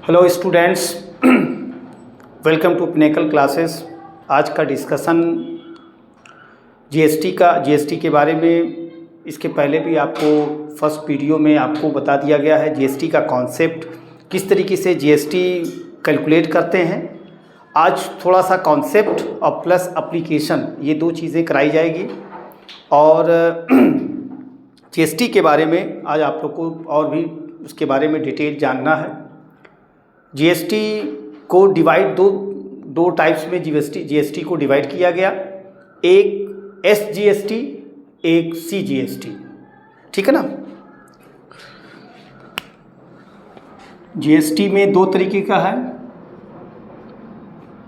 Hello students, welcome to Pinnacle classes. आज का discussion GST के बारे में। इसके पहले भी आपको फर्स्ट वीडियो में आपको बता दिया गया है जीएसटी का कॉन्सेप्ट, किस तरीके से जीएसटी कैलकुलेट करते हैं। आज थोड़ा सा कॉन्सेप्ट और प्लस एप्लीकेशन, ये दो चीज़ें कराई जाएगी। और जीएसटी के बारे में आज आप लोग को और भी उसके बारे में डिटेल जानना है। जीएसटी को डिवाइड दो टाइप्स में जीएसटी को डिवाइड किया गया, एक एसजीएसटी, एक सीजीएसटी। ठीक है ना। जीएसटी में दो तरीके का है,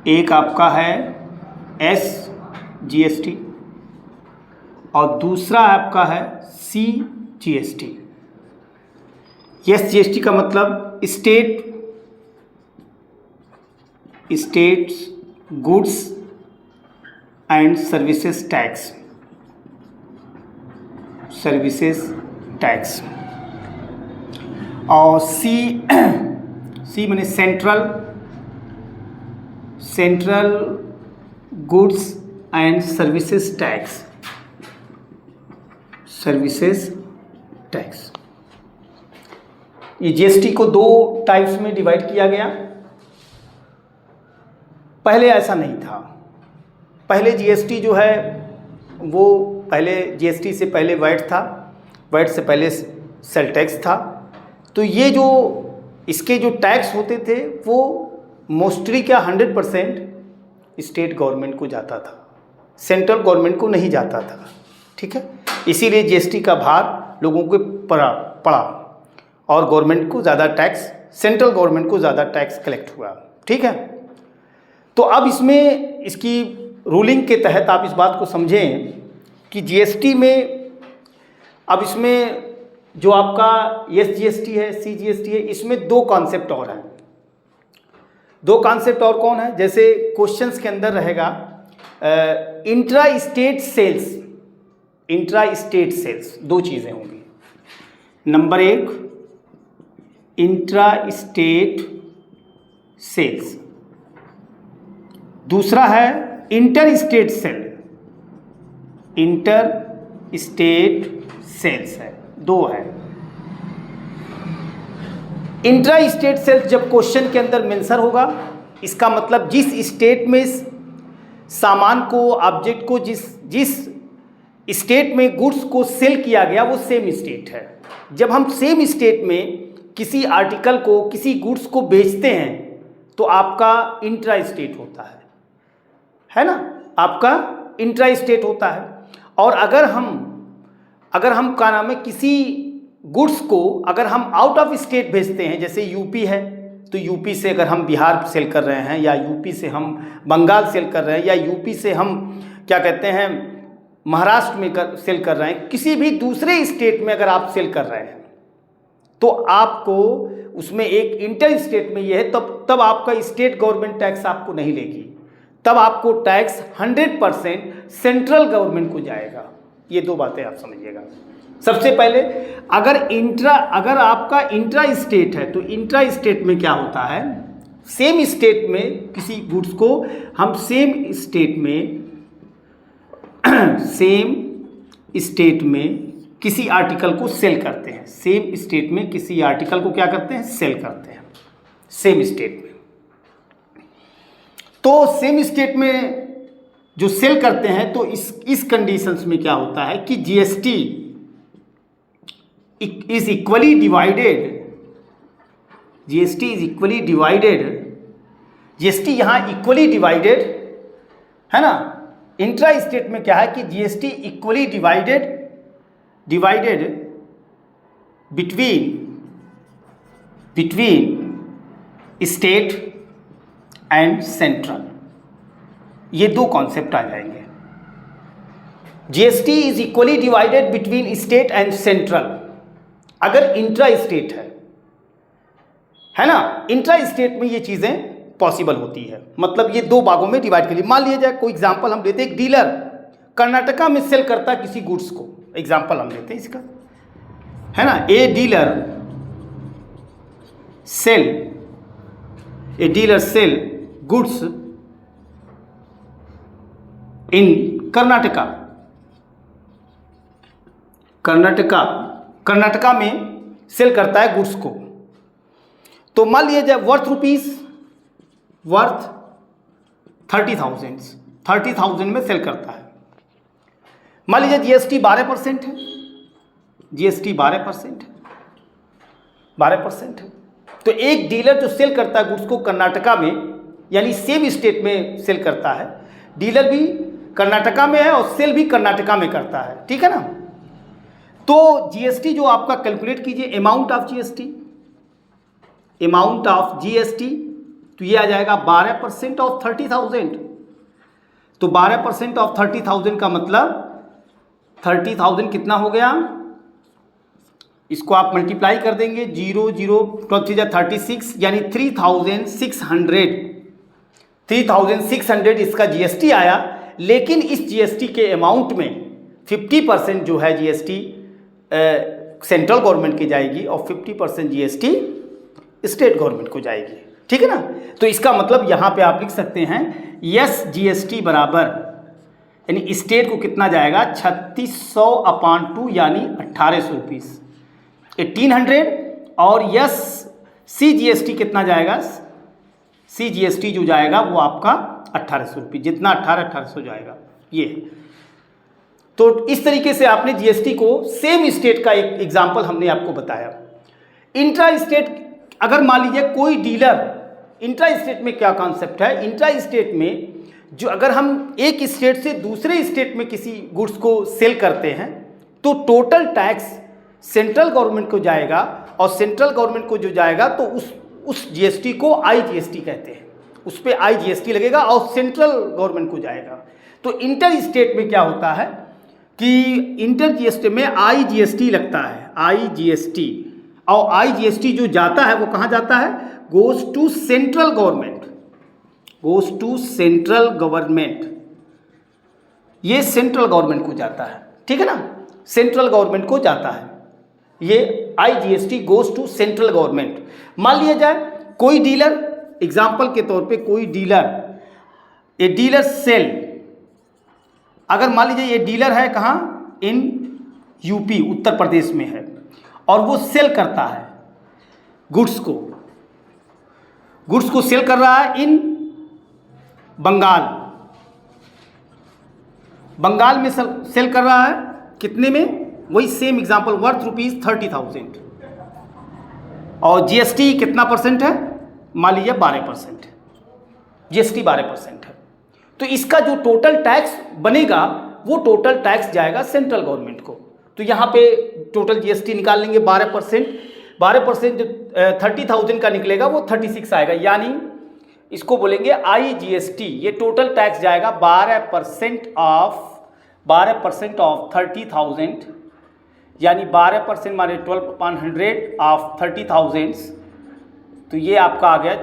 एक आपका है एसजीएसटी और दूसरा आपका है सीजीएसटी। एसजीएसटी का मतलब states goods and services tax. और सी माने central goods and services tax. ये जीएसटी को दो टाइप्स में डिवाइड किया गया। पहले ऐसा नहीं था। पहले जीएसटी जो है वो पहले जीएसटी से पहले वैट था, वैट से पहले सेल टैक्स था। तो ये जो इसके जो टैक्स होते थे वो मोस्टली क्या 100% स्टेट गवर्नमेंट को जाता था, सेंट्रल गवर्नमेंट को नहीं जाता था। ठीक है, इसीलिए जीएसटी का भार लोगों को पड़ा और गवर्नमेंट को ज़्यादा टैक्स, सेंट्रल गवर्नमेंट को ज़्यादा टैक्स कलेक्ट हुआ। ठीक है, तो अब इसमें इसकी रूलिंग के तहत आप इस बात को समझें कि जीएसटी में अब इसमें जो आपका एसजीएसटी है, सीजीएसटी है, इसमें दो कॉन्सेप्ट और हैं। दो कॉन्सेप्ट और कौन है? जैसे क्वेश्चंस के अंदर रहेगा इंट्रा स्टेट सेल्स, दो चीज़ें होंगी। नंबर एक इंट्रा स्टेट सेल्स, दूसरा है इंटर स्टेट सेल्स है, दो है। इंट्रा स्टेट सेल्स जब क्वेश्चन के अंदर मेंशन होगा, इसका मतलब जिस स्टेट में सामान को, ऑब्जेक्ट को, जिस स्टेट में गुड्स को सेल किया गया वो सेम स्टेट है। जब हम सेम स्टेट में किसी आर्टिकल को, किसी गुड्स को बेचते हैं तो आपका इंट्रा स्टेट होता है ना, आपका इंट्रा स्टेट होता है। और अगर हम क्या नाम है, किसी गुड्स को अगर हम आउट ऑफ स्टेट भेजते हैं, जैसे यूपी है तो यूपी से अगर हम बिहार सेल कर रहे हैं, या यूपी से हम बंगाल सेल कर रहे हैं, या यूपी से हम क्या कहते हैं महाराष्ट्र में सेल कर रहे हैं, किसी भी दूसरे स्टेट में अगर आप सेल कर रहे हैं तो आपको उसमें एक इंटर स्टेट में ये है, तब आपका स्टेट गवर्नमेंट टैक्स आपको नहीं लेगी, तब आपको टैक्स 100% सेंट्रल गवर्नमेंट को जाएगा। ये दो बातें आप समझिएगा। सबसे पहले अगर आपका इंट्रा स्टेट है तो इंट्रा स्टेट में क्या होता है, सेम स्टेट में किसी गुड्स को हम सेम स्टेट में किसी आर्टिकल को सेल करते हैं। सेम स्टेट में किसी आर्टिकल को क्या करते हैं, सेल करते हैं सेम स्टेट में। तो सेम स्टेट में जो सेल करते हैं तो इस कंडीशंस में क्या होता है कि GST is equally divided. GST यहाँ इक्वली डिवाइडेड है ना। इंट्रा स्टेट में क्या है कि GST equally divided between state and central. ये दो कॉन्सेप्ट आ जाएंगे। GST is equally divided between state and central अगर इंट्रा स्टेट है ना। इंट्रा स्टेट में ये चीज़ें पॉसिबल होती है, मतलब ये दो भागों में डिवाइड कर ली। मान लिया जाए कोई एग्जांपल हम लेते हैं, एक डीलर कर्नाटका में सेल करता है किसी गुड्स को, एग्जांपल हम लेते हैं इसका, है ना। A dealer sell a dealer sell goods in Karnataka, Karnataka में सेल करता है गुड्स को। तो मान लीजिए जब वर्थ 30,000 में सेल करता है। मान लीजिए जीएसटी 12% है, जीएसटी 12% है। तो एक डीलर जो सेल करता है गुड्स को कर्नाटका में, यानी सेम स्टेट में सेल करता है, डीलर भी कर्नाटका में है और सेल भी कर्नाटका में करता है, ठीक है ना। तो जीएसटी जो आपका कैलकुलेट कीजिए, अमाउंट ऑफ जीएसटी, तो ये आ जाएगा 12% ऑफ 30,000। तो 12% ऑफ 30,000 का मतलब 30,000 कितना हो गया, इसको आप मल्टीप्लाई कर देंगे, 0 0 36, यानी 3,600 इसका जीएसटी आया। लेकिन इस जीएसटी के अमाउंट में 50% जो है जीएसटी सेंट्रल गवर्नमेंट की जाएगी और 50% जीएसटी स्टेट गवर्नमेंट को जाएगी, ठीक है ना। तो इसका मतलब यहाँ पे आप लिख सकते हैं यस जीएसटी बराबर, यानी स्टेट को कितना जाएगा 3600/2 यानी 1800 रुपीज़ 1800, और यस सी जीएसटी कितना जाएगा, सी जीएसटी जो जाएगा वो आपका 1800 रुपये, जितना 1800 जाएगा ये। तो इस तरीके से आपने जीएसटी को सेम स्टेट का एक एग्जांपल हमने आपको बताया। इंट्रा स्टेट, अगर मान लीजिए कोई डीलर, इंट्रा स्टेट में क्या कॉन्सेप्ट है, इंट्रा स्टेट में जो अगर हम एक स्टेट से दूसरे स्टेट में किसी गुड्स को सेल करते हैं तो टोटल टैक्स सेंट्रल गवर्नमेंट को जाएगा, और सेंट्रल गवर्नमेंट को जो जाएगा तो उस जीएसटी को आईजीएसटी कहते हैं, उस पर आईजीएसटी लगेगा और सेंट्रल गवर्नमेंट को जाएगा। तो इंटर स्टेट में क्या होता है कि इंटर जीएसटी में आईजीएसटी लगता है, आईजीएसटी, और आईजीएसटी जो जाता है वो कहाँ जाता है, गोज टू सेंट्रल गवर्नमेंट, ये सेंट्रल गवर्नमेंट को जाता है, ठीक है ना, सेंट्रल गवर्नमेंट को जाता है ये IGST goes to central government. मान लिया जाए कोई डीलर, एग्जाम्पल के तौर पे कोई डीलर, ए डीलर सेल, अगर मान लीजिए ये डीलर है कहाँ, इन यूपी उत्तर प्रदेश में है, और वो सेल करता है गुड्स को सेल कर रहा है इन बंगाल में सेल कर रहा है, कितने में, वही सेम एग्जांपल वर्थ ₹30,000, और जीएसटी कितना परसेंट है, मान लीजिए 12%, जीएसटी 12% है। तो इसका जो टोटल टैक्स बनेगा वो टोटल टैक्स जाएगा सेंट्रल गवर्नमेंट को। तो यहाँ पे टोटल जीएसटी निकाल लेंगे 12% जो 30,000 का निकलेगा वो 36 आएगा, यानी इसको बोलेंगे आईजीएसटी। ये टोटल टैक्स जाएगा 12% ऑफ 30,000, यानी 12% माने 12/100 ऑफ 30,000, तो ये आपका आ गया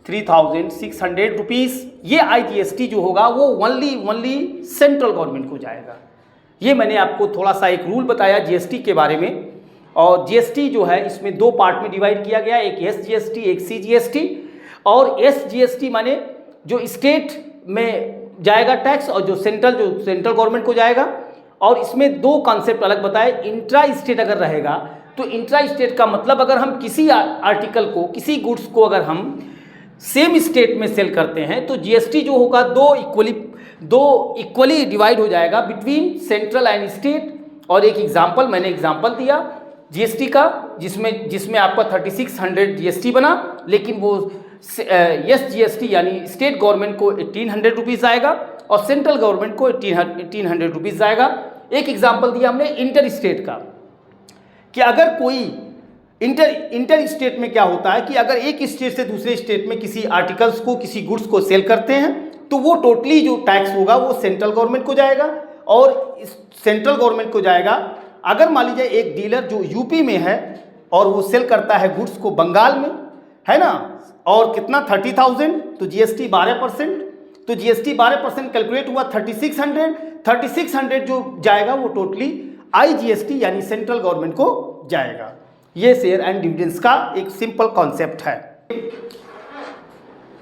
3,600 रुपीज़। ये आईजीएसटी जो होगा वो ओनली सेंट्रल गवर्नमेंट को जाएगा। ये मैंने आपको थोड़ा सा एक रूल बताया जीएसटी के बारे में। और जीएसटी जो है इसमें दो पार्ट में डिवाइड किया गया, एक एसजीएसटी एक सीजीएसटी। और एसजीएसटी माने जो स्टेट में जाएगा टैक्स और जो सेंट्रल गवर्नमेंट को जाएगा। और इसमें दो कॉन्सेप्ट अलग बताए। इंट्रा स्टेट अगर रहेगा तो इंट्रा स्टेट का मतलब अगर हम किसी आर्टिकल को, किसी गुड्स को अगर हम सेम स्टेट में सेल करते हैं तो जीएसटी जो होगा दो इक्वली डिवाइड हो जाएगा बिटवीन सेंट्रल एंड स्टेट। और एक मैंने एग्जांपल दिया जीएसटी का जिसमें आपका 3600 जीएसटी बना, लेकिन वो एसजीएसटी यानी स्टेट गवर्नमेंट को 1800 रुपीज़ आएगा और सेंट्रल गवर्नमेंट को 1800 रुपीज़ आएगा। एक एग्जांपल दिया हमने इंटर स्टेट का कि अगर कोई इंटर स्टेट में क्या होता है कि अगर एक स्टेट से दूसरे स्टेट में किसी आर्टिकल्स को, किसी गुड्स को सेल करते हैं तो वो टोटली जो टैक्स होगा वो सेंट्रल गवर्नमेंट को जाएगा और सेंट्रल गवर्नमेंट को जाएगा। अगर मान लीजिए एक डीलर जो यूपी में है और वो सेल करता है गुड्स को बंगाल में, है ना, और कितना 30,000, तो जीएसटी 12%, तो जीएसटी 12% कैलकुलेट हुआ 3600 जो जाएगा वो टोटली आईजीएसटी यानी सेंट्रल गवर्नमेंट को जाएगा। ये शेयर एंड डिविडेंड्स का एक सिंपल कॉन्सेप्ट है।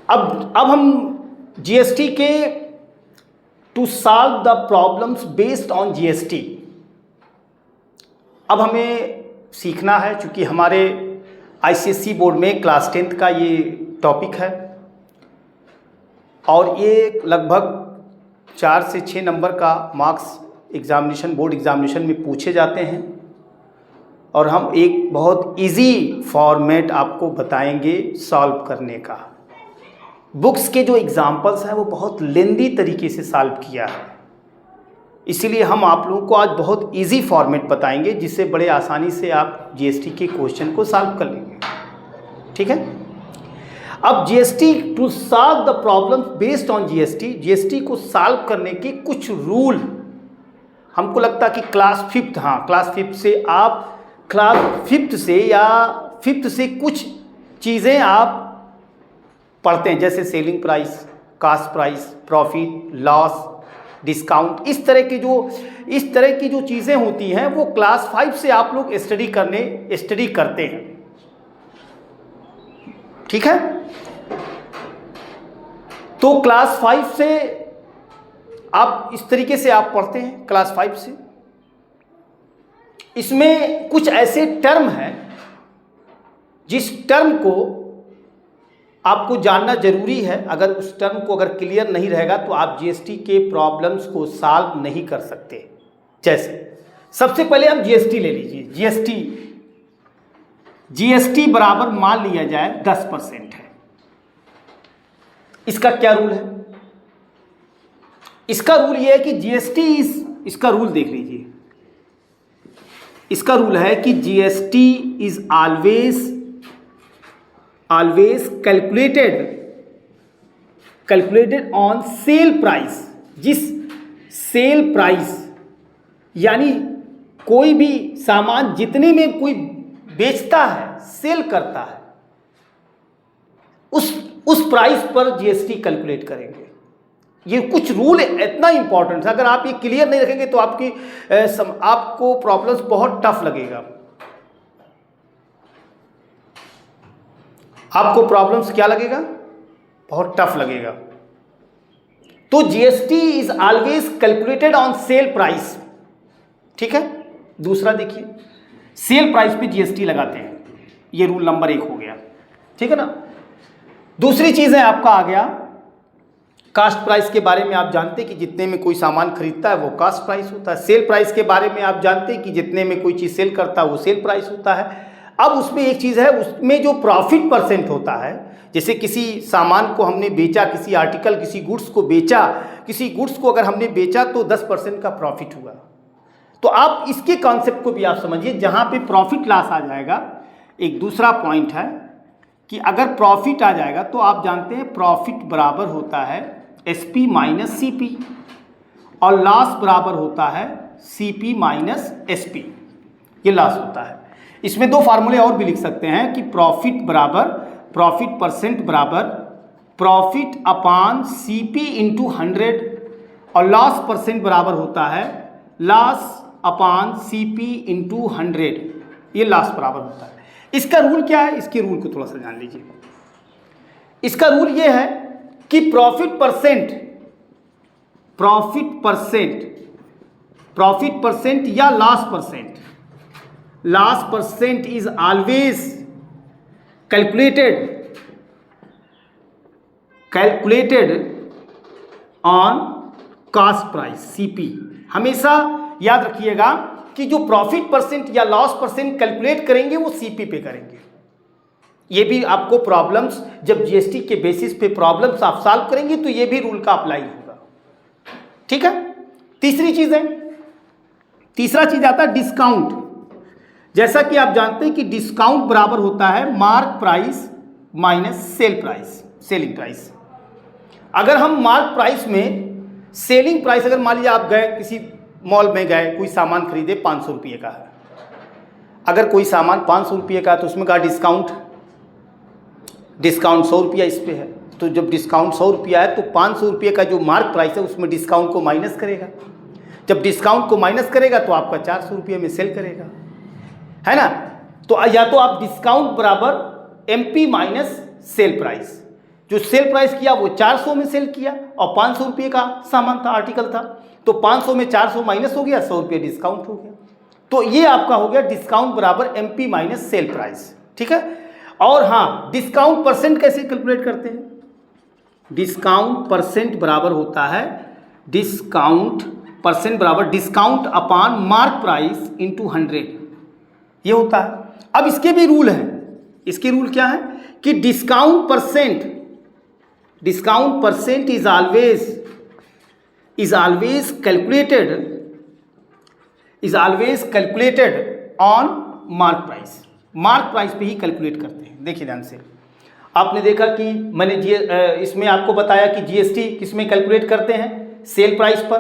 अब हम जीएसटी के to solve the problems based on GST, अब हमें सीखना है, चूँकि हमारे आईसीएसई बोर्ड में क्लास 10th का ये टॉपिक है और ये लगभग 4 से 6 नंबर का मार्क्स एग्ज़ामिनेशन, बोर्ड एग्ज़ामिनेशन में पूछे जाते हैं और हम एक बहुत इजी फॉर्मेट आपको बताएंगे सॉल्व करने का। बुक्स के जो एग्जाम्पल्स हैं वो बहुत लेंदी तरीके से सॉल्व किया है, इसीलिए हम आप लोगों को आज बहुत इजी फॉर्मेट बताएंगे जिससे बड़े आसानी से आप जीएसटी के क्वेश्चन को सॉल्व कर लेंगे। ठीक है, अब GST to solve the problem based on GST, GST को सॉल्व करने के कुछ रूल, हमको लगता है कि क्लास 5th, हाँ क्लास 5th से आप क्लास 5th से या 5th से कुछ चीज़ें आप पढ़ते हैं, जैसे selling price, cost price, profit, loss, discount, इस तरह की जो चीज़ें होती हैं वो क्लास 5 से आप लोग स्टडी करते हैं। ठीक है, तो क्लास 5 से आप इस तरीके से आप पढ़ते हैं क्लास 5 से। इसमें कुछ ऐसे टर्म हैं जिस टर्म को आपको जानना जरूरी है, अगर उस टर्म को अगर क्लियर नहीं रहेगा तो आप जीएसटी के प्रॉब्लम्स को सॉल्व नहीं कर सकते। जैसे सबसे पहले हम जीएसटी ले लीजिए, जीएसटी बराबर मान लिया जाए 10% है। इसका क्या रूल है? इसका रूल यह है कि जीएसटी इसका रूल देख लीजिए, इसका रूल है कि GST is always calculated on sale price. जिस सेल प्राइस यानी कोई भी सामान जितने में कोई बेचता है, सेल करता है, उस प्राइस पर जीएसटी कैलकुलेट करेंगे। ये कुछ रूल इतना इंपॉर्टेंट है, अगर आप ये क्लियर नहीं रखेंगे तो आपको प्रॉब्लम्स बहुत टफ लगेगा। आपको प्रॉब्लम्स क्या लगेगा? बहुत टफ लगेगा। तो GST is always calculated on sale price. ठीक है, दूसरा देखिए, सेल प्राइस पे जीएसटी लगाते हैं, ये रूल नंबर 1 हो गया। ठीक है ना। दूसरी चीज है आपका आ गया कास्ट प्राइस के बारे में। आप जानते हैं कि जितने में कोई सामान खरीदता है वो कास्ट प्राइस होता है। सेल प्राइस के बारे में आप जानते हैं कि जितने में कोई चीज़ सेल करता है वो सेल प्राइस होता है। अब उसमें एक चीज़ है, उसमें जो प्रॉफिट परसेंट होता है, जैसे किसी सामान को हमने बेचा, किसी आर्टिकल, किसी गुड्स को बेचा, किसी गुड्स को अगर हमने बेचा तो 10% का प्रॉफिट हुआ। तो आप इसके कॉन्सेप्ट को भी आप समझिए, जहाँ पे प्रॉफिट लॉस आ जाएगा। एक दूसरा पॉइंट है कि अगर प्रॉफिट आ जाएगा तो आप जानते हैं प्रॉफिट बराबर होता है SP माइनस CP और लॉस बराबर होता है CP माइनस SP, ये लॉस होता है। इसमें 2 फार्मूले और भी लिख सकते हैं कि प्रॉफिट परसेंट बराबर प्रॉफिट अपान CP इंटू 100 और लॉस परसेंट बराबर होता है लॉस अपान CP इंटू 100, ये लॉस बराबर होता है। इसका रूल क्या है? इसके रूल को थोड़ा सा जान लीजिए। इसका रूल ये है कि प्रॉफिट परसेंट या loss percent is always calculated on cost price CP। हमेशा याद रखिएगा कि जो प्रॉफिट परसेंट या लॉस परसेंट कैलकुलेट करेंगे वो CP पे करेंगे। ये भी आपको प्रॉब्लम्स, जब जीएसटी के बेसिस पे प्रॉब्लम्स आप सॉल्व करेंगे तो ये भी रूल का अप्लाई होगा। ठीक है। तीसरी चीज है, तीसरा चीज आता है डिस्काउंट। जैसा कि आप जानते हैं कि डिस्काउंट बराबर होता है mark price minus selling price. अगर हम मार्क प्राइस में सेलिंग प्राइस, अगर मान लीजिए आप गए किसी मॉल में गए, कोई सामान खरीदे 500 रुपये का है, अगर कोई सामान 500 रुपये का है तो उसमें का डिस्काउंट 100 रुपया इस पे है। तो जब डिस्काउंट 100 रुपया है तो 500 रुपये का जो मार्क प्राइस है उसमें डिस्काउंट को माइनस करेगा। जब डिस्काउंट को माइनस करेगा तो आपका 400 रुपये में सेल करेगा, है ना। तो या तो आप डिस्काउंट बराबर MP माइनस सेल प्राइस, जो सेल प्राइस किया वो 400 में सेल किया और 500 रुपये का सामान था, आर्टिकल था, तो 500 में 400 माइनस हो गया, 100 रुपये डिस्काउंट हो गया। तो ये आपका हो गया डिस्काउंट बराबर एमपी माइनस सेल प्राइस, ठीक है। और हाँ, डिस्काउंट परसेंट कैसे कैलकुलेट करते हैं? डिस्काउंट परसेंट बराबर होता है, डिस्काउंट परसेंट बराबर discount upon mark price into 100, ये होता है। अब इसके भी रूल हैं। इसके रूल क्या है कि discount percent is always calculated on mark price. Mark price पे ही कैलकुलेट करते हैं। देखिए ध्यान से, आपने देखा कि मैंने इसमें आपको बताया कि जीएसटी किस में कैलकुलेट करते हैं? सेल प्राइस पर।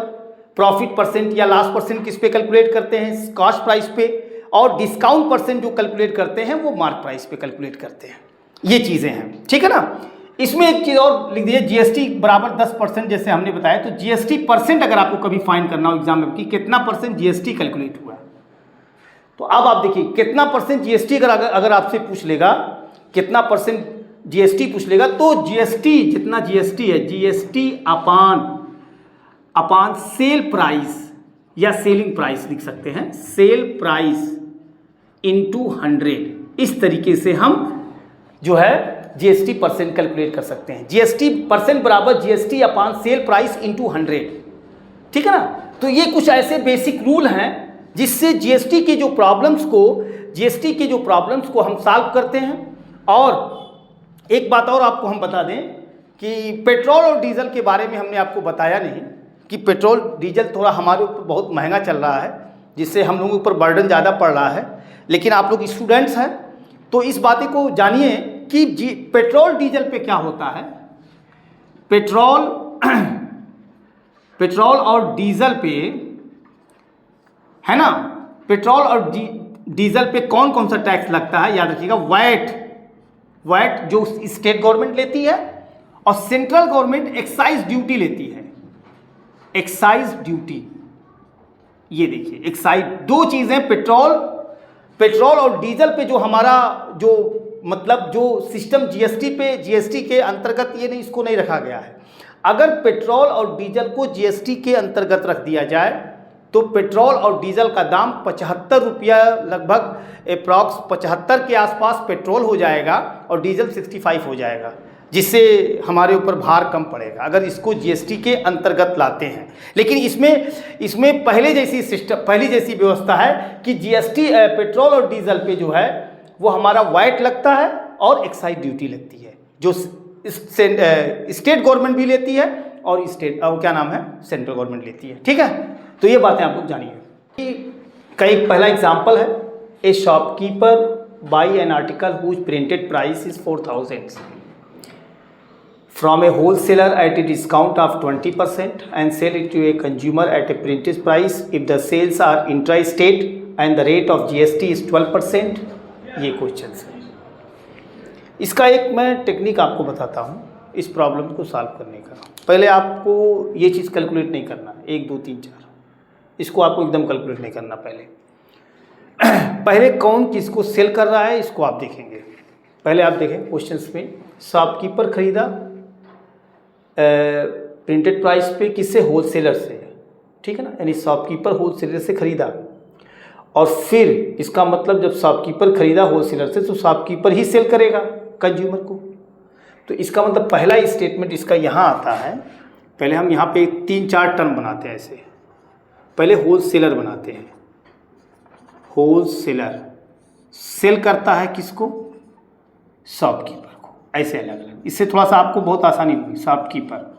प्रॉफिट परसेंट या लॉस परसेंट किस पे कैलकुलेट करते हैं? कॉस्ट प्राइस पे। और डिस्काउंट परसेंट जो कैलकुलेट करते हैं वो मार्क प्राइस पे कैलकुलेट करते हैं। ये चीज़ें हैं, ठीक है ना। इसमें एक चीज़ और लिख दीजिए, जीएसटी बराबर 10%, जैसे हमने बताया। तो जीएसटी परसेंट अगर आपको कभी फाइंड करना हो एग्जाम में कि कितना परसेंट जीएसटी कैलकुलेट हुआ, तो अब आप देखिए कितना परसेंट जीएसटी अगर आपसे पूछ लेगा, कितना परसेंट जीएसटी पूछ लेगा, तो जीएसटी जितना जीएसटी है, जीएसटी अपान सेल प्राइस या सेलिंग प्राइस लिख सकते हैं, सेल प्राइस इंटू 100। इस तरीके से हम जो है जीएसटी परसेंट कैलकुलेट कर सकते हैं। जीएसटी परसेंट बराबर जीएसटी अपान सेल प्राइस इंटू 100, ठीक है ना। तो ये कुछ ऐसे बेसिक रूल हैं जिससे जीएसटी के जो प्रॉब्लम्स को हम सॉल्व करते हैं। और एक बात और आपको हम बता दें कि पेट्रोल और डीजल के बारे में हमने आपको बताया नहीं कि पेट्रोल डीजल थोड़ा हमारे ऊपर बहुत महंगा चल रहा है, जिससे हम लोगों के ऊपर बर्डन ज़्यादा पड़ रहा है। लेकिन आप लोग स्टूडेंट्स हैं तो इस बातें को जानिए कि पेट्रोल डीजल पे क्या होता है। पेट्रोल और डीजल पे, है ना, पेट्रोल और डीजल पे कौन कौन सा टैक्स लगता है? याद रखिएगा, वैट जो स्टेट गवर्नमेंट लेती है और सेंट्रल गवर्नमेंट एक्साइज ड्यूटी लेती है। एक्साइज ड्यूटी, ये देखिए एक्साइज, दो चीज़ें, पेट्रोल और डीजल पे जो हमारा जो सिस्टम जीएसटी के अंतर्गत ये नहीं, इसको नहीं रखा गया है। अगर पेट्रोल और डीजल को जीएसटी के अंतर्गत रख दिया जाए तो पेट्रोल और डीजल का दाम 75 रुपया, लगभग अप्रॉक्स 75 के आसपास पेट्रोल हो जाएगा और डीजल 65 हो जाएगा, जिससे हमारे ऊपर भार कम पड़ेगा अगर इसको जीएसटी के अंतर्गत लाते हैं। लेकिन इसमें पहले जैसी व्यवस्था है कि जीएसटी पेट्रोल और डीजल पे जो है वो हमारा वैट लगता है और एक्साइज ड्यूटी लगती है, जो स्टेट गवर्नमेंट भी लेती है और सेंट्रल गवर्नमेंट लेती है, ठीक है। तो ये बातें आप लोग जानिए। पहला एग्जाम्पल है, a shopkeeper buy an article whose printed price is 4000 from a wholesaler at a discount of 20% and sell it to a consumer at a printed price if the sales are intra-state and the rate of GST is 12%। ये question है। इसका एक मैं technique आपको बताता हूँ इस problem को सॉल्व करने का। पहले आपको ये चीज़ कैलकुलेट नहीं करना, 1 2 3 4, इसको आपको एकदम कैलकुलेट नहीं करना। पहले कौन किसको सेल कर रहा है इसको आप देखेंगे। पहले आप देखें क्वेश्चंस में, शॉपकीपर खरीदा प्रिंटेड प्राइस पे किससे? होलसेलर से, ठीक है ना। यानी शॉपकीपर होलसेलर से खरीदा और फिर इसका मतलब जब शॉपकीपर खरीदा होलसेलर से तो शॉपकीपर ही सेल करेगा कंज्यूमर को। तो इसका मतलब पहला स्टेटमेंट इसका यहाँ आता है। पहले हम यहाँ पे 3-4 टर्म बनाते हैं ऐसे। पहले होलसेलर बनाते हैं। होलसेलर सेल करता है किसको? शॉपकीपर को, ऐसे अलग अलग। इससे थोड़ा सा आपको बहुत आसानी होगी। शॉपकीपर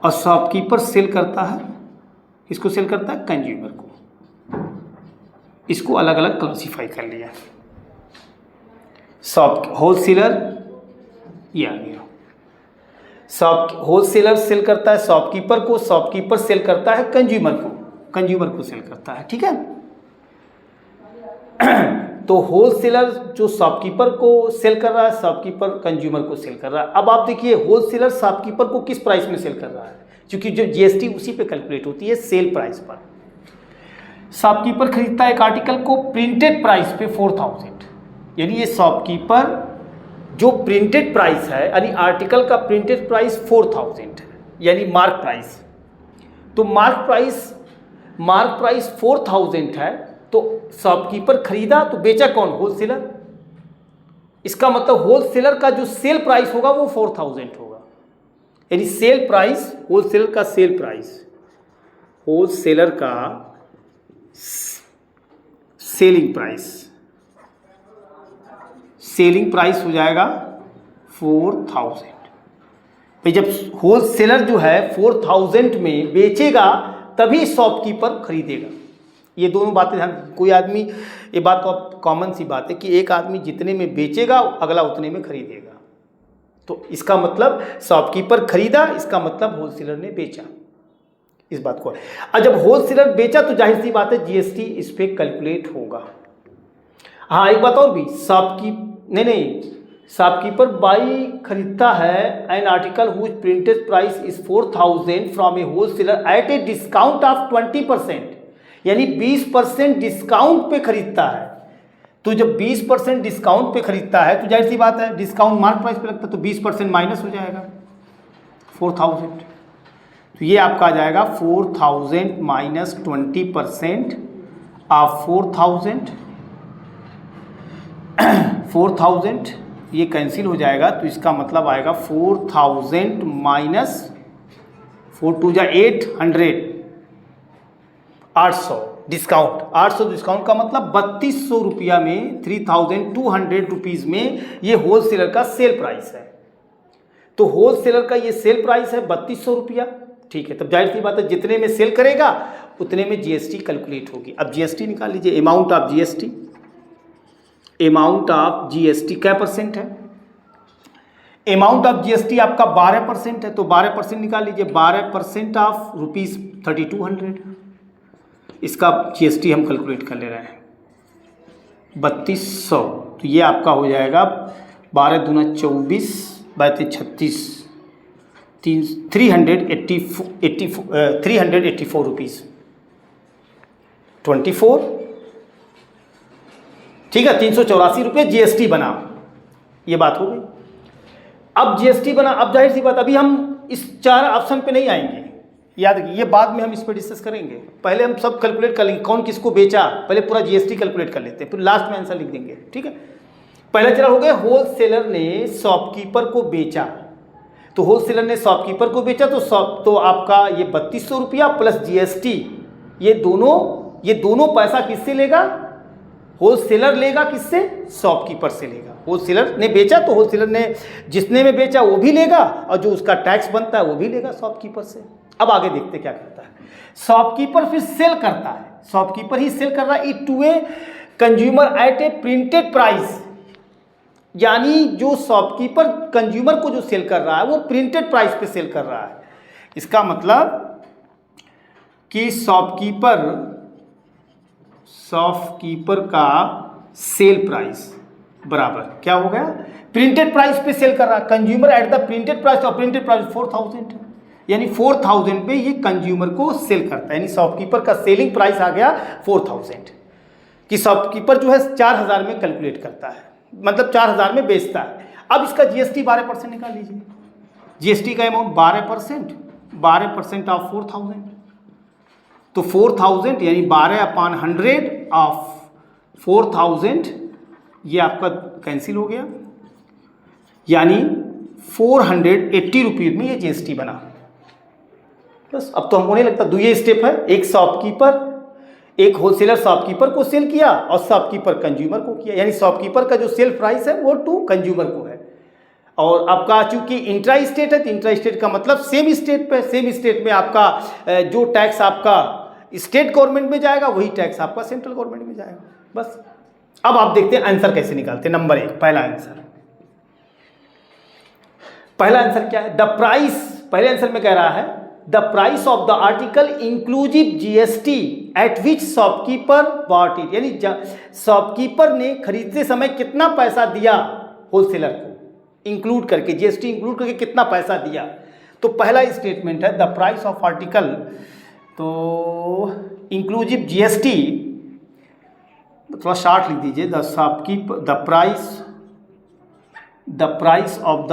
और शॉपकीपर सेल करता है, किसको सेल करता है? कंज्यूमर को। इसको अलग अलग क्लासीफाई कर लिया। होलसेलर ये आ गया। होलसेलर सेल करता है शॉपकीपर को, शॉपकीपर सेल करता है कंज्यूमर को सेल करता है, ठीक है। तो होलसेलर जो शॉपकीपर को सेल कर रहा है, शॉपकीपर कंज्यूमर को सेल कर रहा है। अब आप देखिए होलसेलर शॉपकीपर को किस प्राइस में सेल कर रहा है, क्योंकि जो जीएसटी उसी पे कैलकुलेट होती है, सेल प्राइस पर। शॉपकीपर खरीदता है एक आर्टिकल को प्रिंटेड प्राइस पे 4000, यानी ये शॉपकीपर जो प्रिंटेड प्राइस है यानी आर्टिकल का प्रिंटेड प्राइस 4000 है यानी मार्क प्राइस। तो मार्क प्राइस 4000 है, तो शॉपकीपर खरीदा तो बेचा कौन? होलसेलर। इसका मतलब होलसेलर का जो सेल प्राइस होगा वो 4000 होगा, यानी सेल प्राइस, होलसेलर का सेल प्राइस, होलसेलर का सेलिंग प्राइस हो जाएगा 4000। भाई जब होलसेलर जो है 4000 में बेचेगा तभी शॉपकीपर खरीदेगा। ये दोनों बातें ध्यान, कोई आदमी, ये बात तो अब कॉमन सी बात है कि एक आदमी जितने में बेचेगा अगला उतने में खरीदेगा। तो इसका मतलब शॉपकीपर खरीदा, इसका मतलब होलसेलर ने बेचा, इस बात को। और जब होलसेलर बेचा तो जाहिर सी बात है जीएसटी इस पर कैलकुलेट होगा। हाँ एक बात और भी, शॉपकीपर बाई खरीदता है an article whose printed price is 4000 from a wholesaler at a discount of 20%, यानी 20% डिस्काउंट पे खरीदता है। तो जब 20% डिस्काउंट पे खरीदता है तो जाहिर सी बात है डिस्काउंट मार्क प्राइस पे लगता है, तो 20% माइनस हो जाएगा 4000। तो ये आपका आ जाएगा 4000 माइनस 20% ऑफ 4000 ये कैंसिल हो जाएगा। तो इसका मतलब आएगा 4000 माइनस 4 2 जा 800 डिस्काउंट। 800 डिस्काउंट का मतलब 3200 रुपया में, 3200 रुपीज़ में ये होलसेलर का सेल प्राइस है। तो होलसेलर का ये सेल प्राइस है 3200 रुपया, ठीक है। तब जाहिर सी बात है जितने में सेल करेगा उतने में जीएसटी कैलकुलेट होगी। अब जीएसटी निकाल लीजिए, amount of GST, amount of GST क्या परसेंट है? अमाउंट ऑफ जीएसटी आपका 12% है, तो 12% निकाल लीजिए। 12% ऑफ रुपीज़ 3200, इसका जीएसटी हम कैलकुलेट कर ले रहे हैं 3200। तो ये आपका हो जाएगा 12 दूना 24 बाय 36, 384 रुपीज़ 24, ठीक है। 384 रुपये जीएसटी बना, ये बात हो गई। अब जीएसटी बना, अब जाहिर सी बात, अभी हम इस 4 ऑप्शन पे नहीं आएंगे, याद रखिए, ये बाद में हम इस पर डिस्कस करेंगे। पहले हम सब कैलकुलेट कर लेंगे कौन किसको बेचा, पहले पूरा जीएसटी कैलकुलेट कर लेते हैं, फिर लास्ट में आंसर लिख देंगे, ठीक है। पहला चरण हो गया, होलसेलर ने शॉपकीपर को बेचा। तो होलसेलर ने शॉपकीपर को बेचा तो आपका ये 3200 रुपया प्लस जीएसटी, ये दोनों पैसा किससे लेगा? होलसेलर लेगा, किससे? शॉपकीपर से लेगा। होलसेलर ने बेचा तो होलसेलर ने जिसने में बेचा वो भी लेगा, और जो उसका टैक्स बनता है वो भी लेगा शॉपकीपर से। अब आगे देखते क्या करता है। शॉपकीपर फिर सेल करता है, शॉपकीपर ही सेल कर रहा है it to a consumer at a printed price, यानी जो शॉपकीपर कंज्यूमर को जो सेल कर रहा है वो प्रिंटेड प्राइस पे सेल कर रहा है। इसका मतलब कि शॉपकीपर का सेल प्राइस बराबर क्या हो गया? प्रिंटेड प्राइस पे सेल कर रहा है consumer at the printed price, और प्रिंटेड प्राइस 4000 है, यानी 4000 पे ये कंज्यूमर को सेल करता है, यानी शॉपकीपर का सेलिंग प्राइस आ गया 4000, कि शॉपकीपर जो है 4000 में कैलकुलेट करता है, मतलब 4000 में बेचता है। अब इसका जीएसटी 12% निकाल लीजिए। जीएसटी का अमाउंट 12% ऑफ 4000, तो 4000 यानी 12/100 ऑफ 4000, ये आपका कैंसिल हो गया, यानी 480 रुपीज़ में ये जीएसटी बना। बस अब तो हमको नहीं लगता दुई स्टेप है, एक होलसेलर शॉपकीपर को सेल किया और शॉपकीपर कंज्यूमर को किया, यानी शॉपकीपर का जो सेल प्राइस है वो टू कंज्यूमर को है। और आपका चूंकि इंट्रा स्टेट है तो इंट्रा स्टेट का मतलब सेम स्टेट पे, सेम स्टेट में आपका जो टैक्स आपका स्टेट गवर्नमेंट में जाएगा वही टैक्स आपका सेंट्रल गवर्नमेंट में जाएगा। बस अब आप देखते हैं आंसर कैसे निकालते हैं। नंबर 1 पहला आंसर क्या है? द प्राइस, पहले आंसर में कह रहा है the price of the article inclusive GST at which shopkeeper bought it, यानी शॉपकीपर ने खरीदते समय कितना पैसा दिया होलसेलर को, इंक्लूड करके, जीएसटी इंक्लूड करके कितना पैसा दिया। तो पहला स्टेटमेंट है द प्राइस ऑफ आर्टिकल, तो इंक्लूसिव जीएसटी थोड़ा शार्ट लिख दीजिए, the price the price of the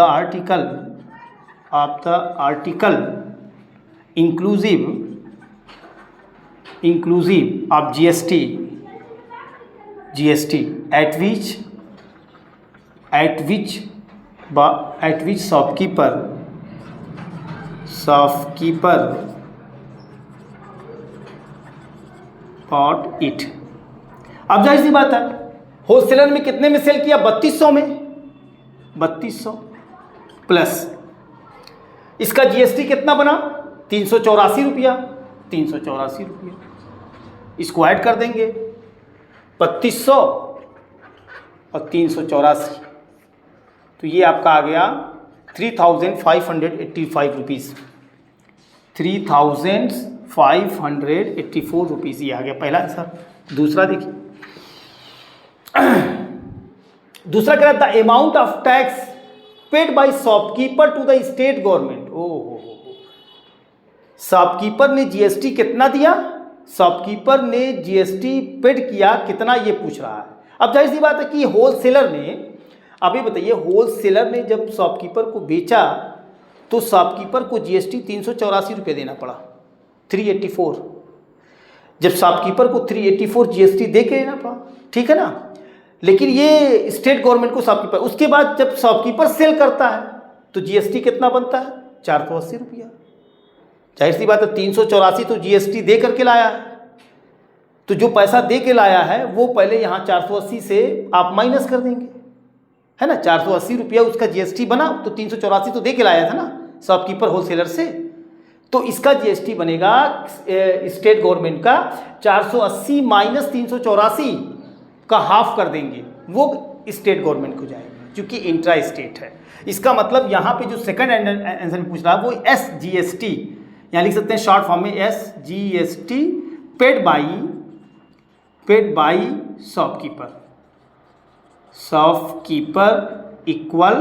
article inclusive of GST at which shopkeeper bought it। अब जाहिर सी बात है, होलसेलर में कितने में सेल किया? 3200 में। 3200 प्लस इसका GST कितना बना? 384 रुपया। 384 रुपया, इसको ऐड कर देंगे 3200 और 384, तो ये आपका आ गया 3585 रुपीज़। 3584 रुपीज़ ये आ गया पहला आंसर। दूसरा देखिए, दूसरा कह रहा था amount of tax paid by shopkeeper to the state government. ओहो, शॉपकीपर ने GST कितना दिया? शॉपकीपर ने GST पेड किया कितना, ये पूछ रहा है। अब जाहिर सी बात है कि होलसेलर ने, आप ये बताइए, होलसेलर ने जब शॉपकीपर को बेचा तो शॉपकीपर को GST 384 रुपये देना पड़ा, 384। जब शॉपकीपर को 384 GST दे के देना पड़ा, ठीक है ना। लेकिन ये स्टेट गवर्नमेंट को शॉपकीपर, उसके बाद जब शॉपकीपर सेल करता है तो GST कितना बनता है? 480 रुपया। जाहिर सी बात है 384 तो GST दे करके लाया है, तो जो पैसा दे के लाया है वो पहले यहाँ 480 से आप माइनस कर देंगे, है ना। 480 रुपया उसका GST बना, तो 384 तो दे के लाया था ना शॉपकीपर होलसेलर से, तो इसका GST बनेगा स्टेट गवर्नमेंट का 480 माइनस 384 का हाफ कर देंगे, वो स्टेट गवर्नमेंट को जाएगा, क्योंकि इंट्रा स्टेट है। इसका मतलब यहाँ पे जो सेकंड आंसर में पूछ रहा है वो SGST, यहाँ लिख सकते हैं शॉर्ट फॉर्म में SGST paid by shopkeeper equal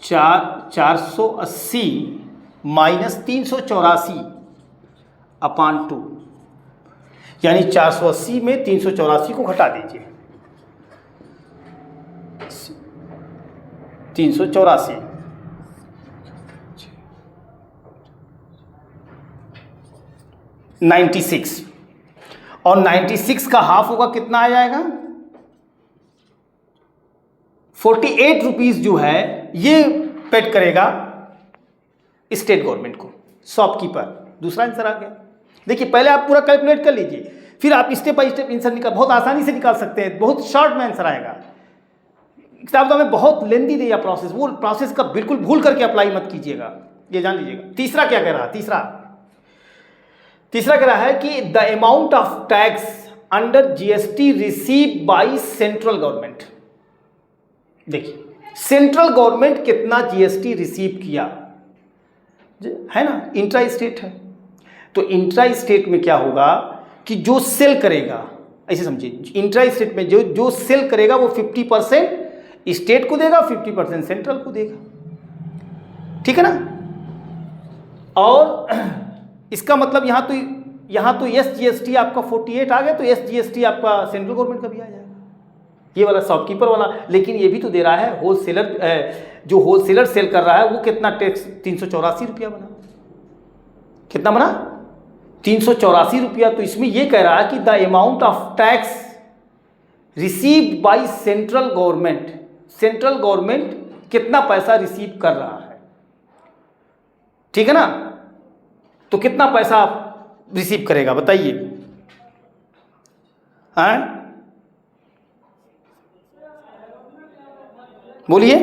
480 minus 384 upon 2, यानी 480 में 384 को घटा दीजिए, 384 96, और 96 का हाफ होगा कितना आ जाएगा? 48 रुपीज़ जो है ये पेड करेगा स्टेट गवर्नमेंट को शॉपकीपर। दूसरा आंसर आ गया। देखिए पहले आप पूरा कैलकुलेट कर लीजिए, फिर आप स्टेप बाय स्टेप आंसर बहुत आसानी से निकाल सकते हैं, बहुत शॉर्ट में आंसर आएगा। किताब तो हमें बहुत लेंदी दिया प्रोसेस, वो प्रोसेस का बिल्कुल भूल करके अप्लाई मत कीजिएगा, ये जान लीजिएगा। तीसरा क्या कह रहा है? तीसरा कह रहा है कि the amount of tax under GST receive by central government. देखिए सेंट्रल गवर्नमेंट कितना GST रिसीव किया, है ना, इंट्रा स्टेट है, तो इंट्रा स्टेट में क्या होगा कि जो सेल करेगा, ऐसे समझिए, इंट्रा स्टेट में जो सेल करेगा वो 50% स्टेट को देगा, 50% सेंट्रल को देगा, ठीक है ना। और इसका मतलब यहाँ तो SGST आपका 48 आ गया, तो SGST आपका सेंट्रल गवर्नमेंट का भी आ जाएगा, ये वाला शॉपकीपर वाला। लेकिन ये भी तो दे रहा है होलसेलर, जो होलसेलर सेल कर रहा है वो कितना टैक्स? 384 रुपया बना। कितना बना? 384 रुपया। तो इसमें ये कह रहा है कि the amount of tax received by central government, central government कितना पैसा रिसीव कर रहा है, ठीक है ना। तो कितना पैसा आप रिसीव करेगा बताइए, हैं? बोलिए।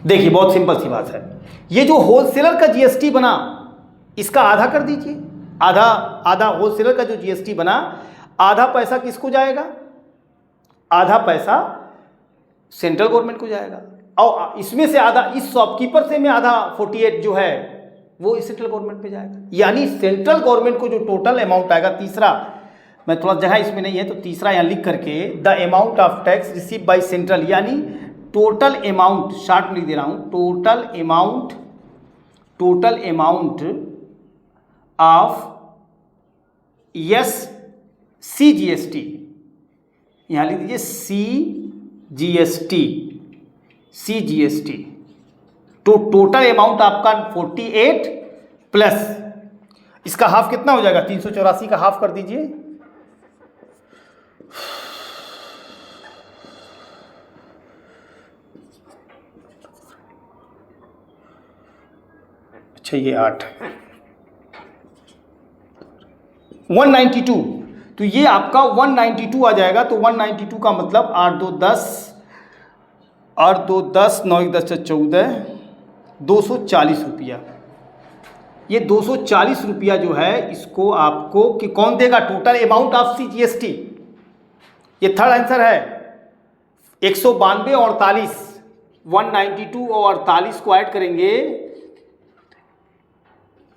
देखिए बहुत सिंपल सी बात है, ये जो होलसेलर का GST बना इसका आधा कर दीजिए, आधा होलसेलर का जो GST बना, आधा पैसा किसको जाएगा? आधा पैसा सेंट्रल गवर्नमेंट को जाएगा, और इसमें से आधा, इस शॉपकीपर से में आधा 48 जो है वो सेंट्रल गवर्नमेंट पे जाएगा। यानी सेंट्रल गवर्नमेंट को जो टोटल अमाउंट आएगा, तीसरा, मैं थोड़ा जगह इसमें नहीं है तो तीसरा यहाँ लिख करके, the amount of tax receive by central, यानी टोटल अमाउंट, शार्ट में लिख दे रहा हूँ, टोटल अमाउंट ऑफ CGST, यहाँ लिख दीजिए CGST। तो टोटल अमाउंट आपका 48 प्लस इसका हाफ कितना हो जाएगा, 384 का हाफ कर दीजिए, अच्छा ये 8, 192, तो ये आपका 192 आ जाएगा। तो 192 का मतलब 8 2 10, 8 2 10, 9 1 10 14, 240 रुपया। ये 240 रुपया जो है इसको आपको कि कौन देगा, टोटल अमाउंट ऑफ CGST। ये थर्ड आंसर है। 192 और 48, 192 और 48 को ऐड करेंगे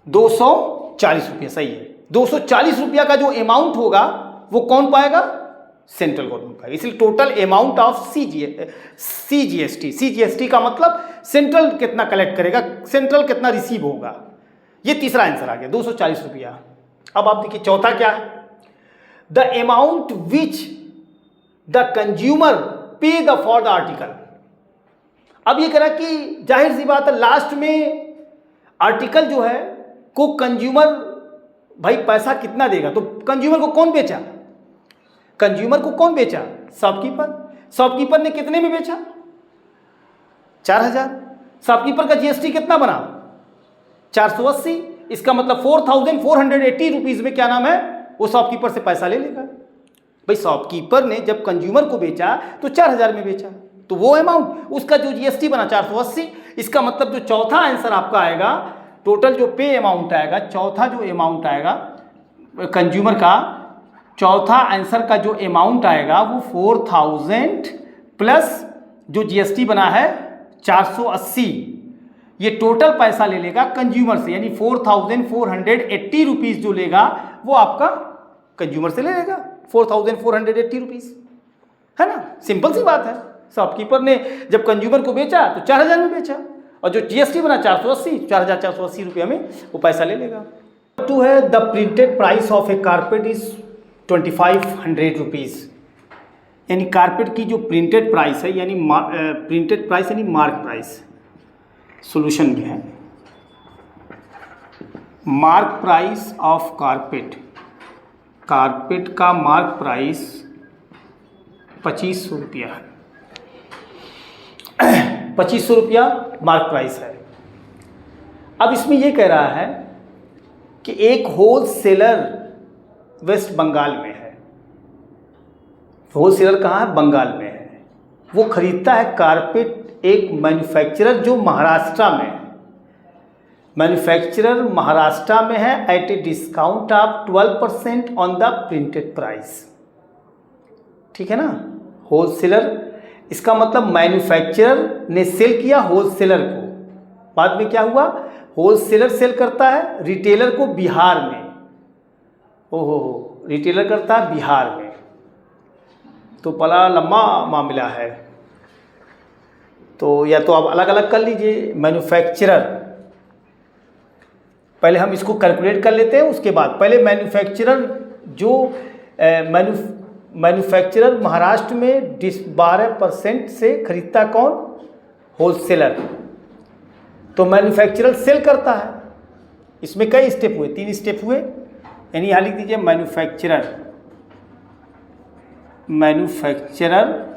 240 रुपया, सही है। 240 रुपया का जो अमाउंट होगा वो कौन पाएगा, सेंट्रल गवर्नमेंट पाएगा। इसलिए टोटल अमाउंट ऑफ CGST का मतलब सेंट्रल कितना कलेक्ट करेगा, सेंट्रल कितना रिसीव होगा। ये तीसरा आंसर आ गया 240 रुपया। अब आप देखिए चौथा क्या है, the amount which the consumer पे द फॉर द आर्टिकल। अब ये कह रहा कि जाहिर सी बात है लास्ट में आर्टिकल जो है को कंज्यूमर भाई पैसा कितना देगा, तो कंज्यूमर को कौन बेचा, कंज्यूमर को कौन बेचा, शॉपकीपर। शॉपकीपर ने कितने में बेचा, 4000। शॉपकीपर का GST कितना बना, 480। इसका मतलब 4480 रुपीज़ में क्या नाम है, वो शॉपकीपर से पैसा ले लेगा। भाई शॉपकीपर ने जब कंज्यूमर को बेचा तो 4000 में बेचा, तो वो अमाउंट उसका जो GST बना 480। इसका मतलब जो चौथा आंसर आपका आएगा, टोटल जो पे अमाउंट आएगा, चौथा जो अमाउंट आएगा कंज्यूमर का, चौथा आंसर का जो अमाउंट आएगा वो 4000 प्लस जो GST बना है 480, ये टोटल पैसा ले लेगा कंज्यूमर से, यानी 4480 रुपीज़ जो लेगा वो आपका कंज्यूमर से ले लेगा 4480 रुपीज़, है ना। सिंपल सी बात है। शॉपकीपर ने जब कंज्यूमर को बेचा तो 4000 में बेचा, और जो GST बना 480, 4480 रुपया में वो पैसा ले लेगा। टू है the printed price of A carpet is 2500 rupees, यानी कारपेट की जो प्रिंटेड प्राइस है, यानी प्रिंटेड प्राइस यानी मार्क प्राइस, सॉल्यूशन में है mark price of carpet. Carpet का मार्क प्राइस 2500 रुपया है, 2500 रुपया मार्क प्राइस है। अब इसमें यह कह रहा है कि एक होल सेलर वेस्ट बंगाल में है, होल सेलर कहाँ है, बंगाल में है। वो खरीदता है कारपेट एक मैन्युफैक्चरर जो महाराष्ट्र में है, मैन्युफैक्चरर महाराष्ट्र में है, at a discount of 12% on the printed price. ठीक है ना, होलसेलर, इसका मतलब मैन्युफैक्चरर ने सेल किया होलसेलर को, बाद में क्या हुआ, होलसेलर सेल करता है रिटेलर को बिहार में, ओहो रिटेलर करता है बिहार में, तो बड़ा लंबा मामला है। तो या तो आप अलग अलग कर लीजिए, मैन्युफैक्चरर, पहले हम इसको कैलकुलेट कर लेते हैं, उसके बाद पहले मैन्युफैक्चरर जो मैन्युफैक्चरर महाराष्ट्र में 12% से खरीदता कौन, होलसेलर। तो मैन्युफैक्चरर सेल करता है, इसमें कई स्टेप हुए, 3 स्टेप हुए, यानी यहाँ लिख दीजिए मैन्युफैक्चरर, मैन्युफैक्चरर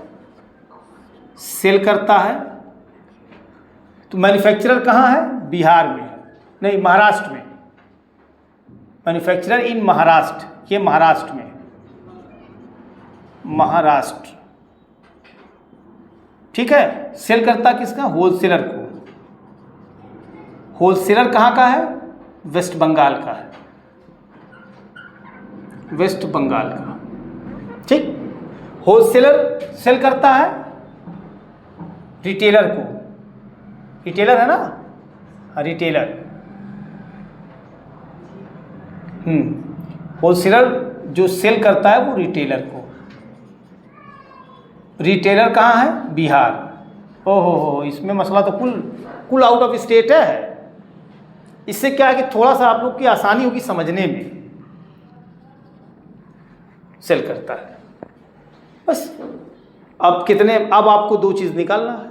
सेल करता है। तो मैन्युफैक्चरर कहाँ है, बिहार में, नहीं महाराष्ट्र में, मैन्युफैक्चरर इन महाराष्ट्र, ये महाराष्ट्र में, महाराष्ट्र, ठीक है। सेल करता किसका, होलसेलर को। होलसेलर कहाँ का है, वेस्ट बंगाल का है, वेस्ट बंगाल का, ठीक। होलसेलर सेल करता है रिटेलर को, रिटेलर है ना, रिटेलर, होलसेलर जो सेल करता है वो रिटेलर को, रिटेलर कहाँ है, बिहार। ओहो, इसमें मसला तो कुल आउट ऑफ स्टेट है। इससे क्या है कि थोड़ा सा आप लोग की आसानी होगी समझने में। सेल करता है। बस अब कितने, अब आपको दो चीज़ निकालना है,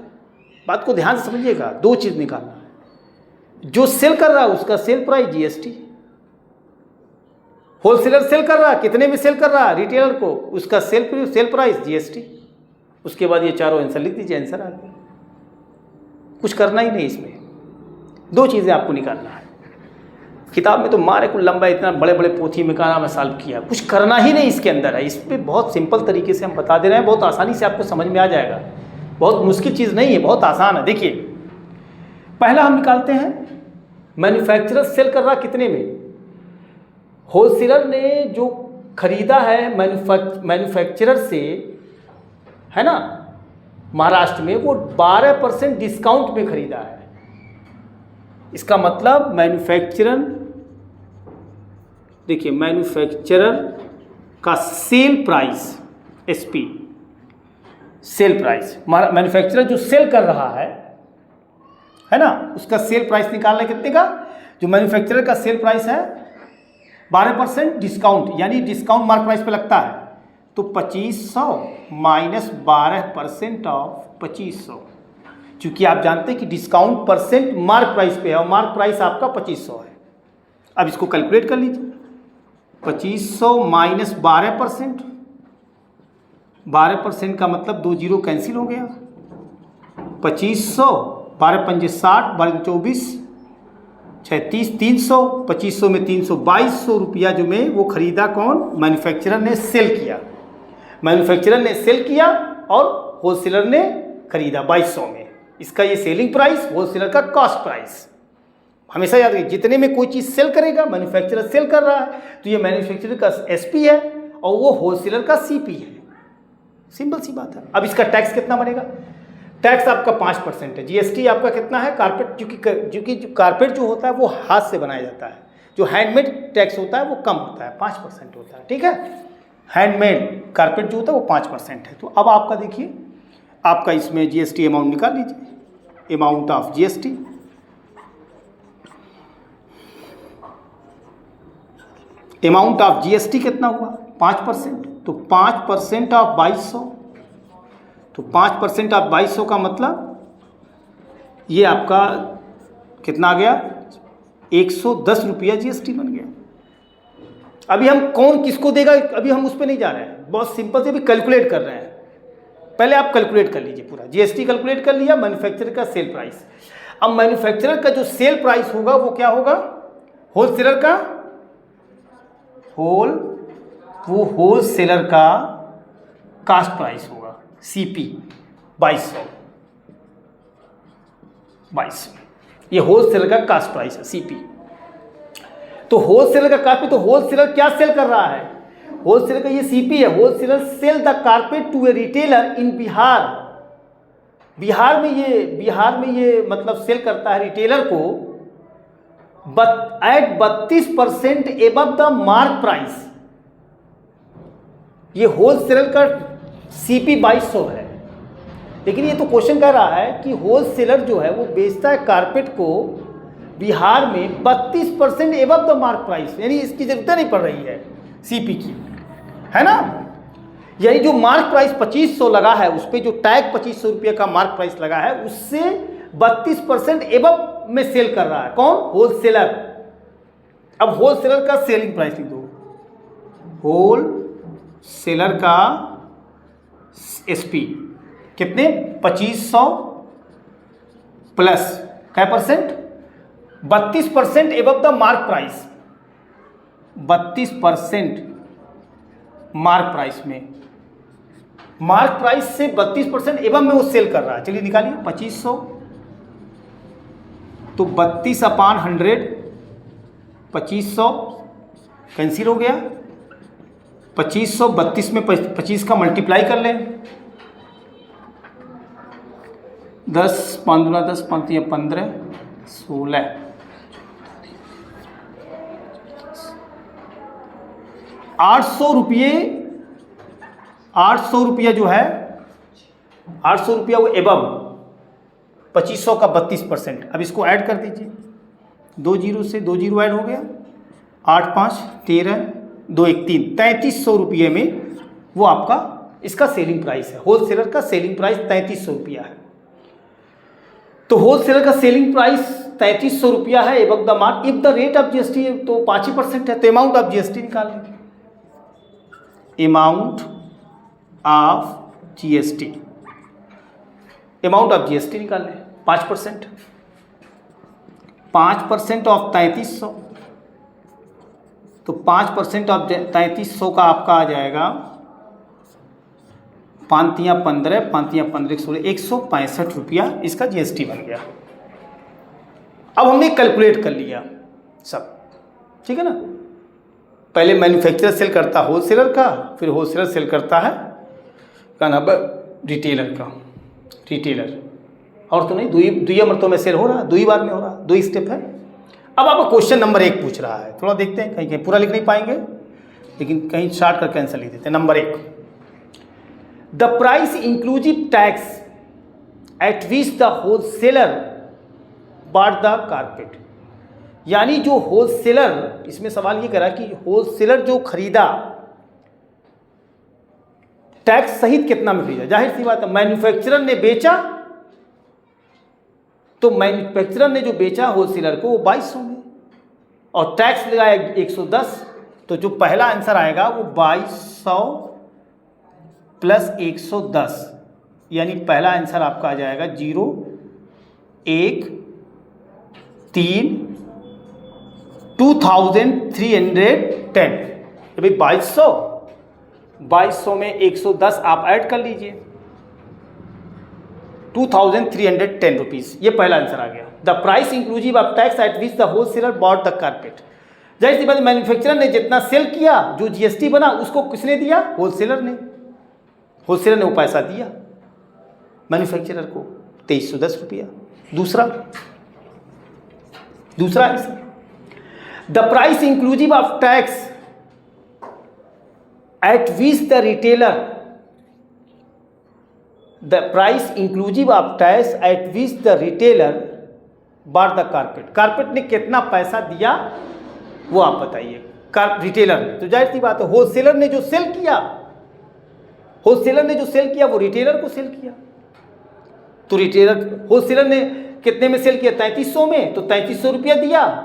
बात को ध्यान से समझिएगा, दो चीज़ निकालना है। जो सेल कर रहा है उसका sale price GST, wholesaler sell कर रहा है, कितने में सेल कर रहा है रिटेलर को, उसका सेल प्राइस जीएसटी। उसके बाद ये चारों आंसर लिख दीजिए, आंसर आ गया। कुछ करना ही नहीं इसमें, दो चीज़ें आपको निकालना है। किताब में तो मारे को लंबा इतना बड़े बड़े पोथी में कहा मैं सॉल्व किया, कुछ करना ही नहीं इसके अंदर है। इस पर बहुत सिंपल तरीके से हम बता दे रहे हैं, बहुत आसानी से आपको समझ में आ जाएगा, बहुत मुश्किल चीज़ नहीं है, बहुत आसान है। देखिए पहला हम निकालते हैं, मैन्युफैक्चरर सेल कर रहा कितने में, होलसेलर ने जो खरीदा है मैन्युफैक्चरर से, है ना, महाराष्ट्र में, वो 12% डिस्काउंट में खरीदा है। इसका मतलब मैन्युफैक्चरर, देखिए मैन्युफैक्चरर का sale price SP, sale price, manufacturer जो सेल कर रहा है ना, उसका सेल प्राइस निकालना कितने का, जो मैन्युफैक्चरर का सेल प्राइस है 12% डिस्काउंट, यानी डिस्काउंट मार्क प्राइस पे लगता है, तो 2500 माइनस 12% ऑफ 2500। चूंकि आप जानते हैं कि डिस्काउंट परसेंट मार्क प्राइस पे है और मार्क प्राइस आपका 2500 है। अब इसको कैलकुलेट कर लीजिए, 2500 माइनस 12%, 12% का मतलब 2 जीरो कैंसिल हो गया, 2500, 12 पंजे 60, 12 24, 36, 300, 2500 में 300, 2200 रुपया जो में वो खरीदा कौन, मैन्युफैक्चरर ने सेल किया, मैन्युफैक्चरर ने सेल किया और होलसेलर ने खरीदा 2200 में। इसका ये सेलिंग प्राइस, होलसेलर का कॉस्ट प्राइस। हमेशा याद रखिए, जितने में कोई चीज़ सेल करेगा, मैन्युफैक्चरर सेल कर रहा है तो ये मैन्युफैक्चरर का एसपी है और वो होलसेलर का सीपी है। सिंपल सी बात है। अब इसका टैक्स कितना बनेगा, टैक्स आपका 5% है। जीएसटी आपका कितना है, कारपेट, क्योंकि जो कारपेट जो होता है वो हाथ से बनाया जाता है, जो हैंडमेड टैक्स होता है वो कम होता है, 5% होता है, ठीक है। हैंडमेड कारपेट जो होता है वो 5% है। तो अब आपका देखिए, आपका इसमें जीएसटी अमाउंट निकाल लीजिए, amount of GST, amount of GST कितना हुआ 5%, तो 5% ऑफ 2200, तो 5% ऑफ 2200 का मतलब ये आपका कितना आ गया, 110 रुपया जीएसटी बन गया। अभी हम कौन किसको देगा, अभी हम उस पर नहीं जा रहे हैं, बहुत सिंपल से अभी कैलकुलेट कर रहे हैं। पहले आप कैलकुलेट कर लीजिए, पूरा जीएसटी कैलकुलेट कर लिया, मैन्युफैक्चरर का सेल प्राइस। अब मैन्युफैक्चरर का जो सेल प्राइस होगा वो क्या होगा, होलसेलर का, वो होलसेलर का कास्ट प्राइस होगा, सीपी 2200, ये होलसेलर का कास्ट प्राइस है सीपी। तो होलसेलर का कास्ट, तो होलसेलर क्या सेल कर रहा है, होलसेलर का ये सीपी है। Wholesaler sell the carpet to a retailer in Bihar, Bihar में ये मतलब सेल करता है रिटेलर को at 32% above the mark price. ये होलसेलर का सीपी 2200 है, लेकिन ये तो क्वेश्चन कह रहा है कि होलसेलर जो है वो बेचता है कारपेट को बिहार में 32% एबव द मार्क प्राइस, यानी इसकी जरूरत नहीं पड़ रही है सीपी की, है ना। यानी जो मार्क प्राइस 2500 लगा है, उस पर जो टैग 2500 रुपये का मार्क प्राइस लगा है, उससे 32% एबव में सेल कर रहा है कौन, होलसेलर। अब होलसेलर का सेलिंग प्राइस लिख दो, होलसेलर का एसपी कितने, 2500 प्लस क्या percent, 32% above the mark price, 32% mark price में, मार्क प्राइस से 32% एवं में वो सेल कर रहा है। चलिए निकालिए 2500, तो 32/100, 2500 कैंसिल हो गया, 2500 32 में 25 का मल्टीप्लाई कर लें, 10 5 10 5 15 16, 800 रुपये, 800 रुपया जो है, 800 रुपया वो एबव 2500 का 32%। अब इसको ऐड कर दीजिए, 2 जीरो से 2 जीरो ऐड हो गया, 8 5 13 2 1 3 3300 रुपये में वो आपका इसका सेलिंग प्राइस है। होलसेलर का सेलिंग प्राइस 3300 रुपया है। तो होलसेलर का सेलिंग प्राइस 3300 रुपया है above the mark. If the rate of GST तो 5% है, तो अमाउंट ऑफ जीएसटी निकाल लेंगे। Amount of GST, amount of GST निकाल लें 5%। 5% ऑफ 3300, तो 5% ऑफ 3300 का आपका आ जाएगा 5 या 15, 5 या 15 16, 165 रुपया इसका जीएसटी बन गया। अब हमने कैलकुलेट कर लिया सब, ठीक है ना। पहले मैन्युफैक्चरर सेल करता होलसेलर का, फिर होलसेलर सेल करता है का नाम रिटेलर का, रिटेलर। और तो नहीं, दुई मरतों में सेल हो रहा, 2 बार में हो रहा, 2 स्टेप है। अब आपको क्वेश्चन नंबर 1 पूछ रहा है, थोड़ा देखते हैं, कहीं कहीं पूरा लिख नहीं पाएंगे लेकिन कहीं शार्ट कर कैंसिल लिख देते हैं। Number 1, the price inclusive tax at which the wholesaler bought the carpet. यानी जो होलसेलर, इसमें सवाल ये करा कि होलसेलर जो खरीदा टैक्स सहित कितना में खरीदा। जाहिर सी बात है, मैन्युफैक्चरर ने बेचा, तो मैन्युफैक्चरर ने जो बेचा होलसेलर को वो 2200 में, और टैक्स लगाया 110, तो जो पहला आंसर आएगा वो 2200 प्लस 110, यानी पहला आंसर आपका आ जाएगा 0 1 3 2310। भाई 2200 में 110 आप ऐड कर लीजिए, 2310 रुपीज़, ये पहला आंसर आ गया। The price inclusive of tax at which the wholesaler bought the carpet. जाहिर सी बात, मैन्युफैक्चरर ने जितना सेल किया, जो जीएसटी बना उसको किसने दिया? होलसेलर ने। होलसेलर ने वो पैसा दिया मैन्युफैक्चरर को 2310 रुपया। दूसरा answer, the price inclusive of tax at which the retailer, the price inclusive of tax at which the retailer bought the carpet. Carpet ने कितना पैसा दिया वो आप बताइए, रिटेलर ने। तो जाहिर सी बात है, होलसेलर ने जो सेल किया, होलसेलर ने जो सेल किया वो रिटेलर को सेल किया, तो होलसेलर ने कितने में सेल किया? 3300 में, तो 3300 रुपया दिया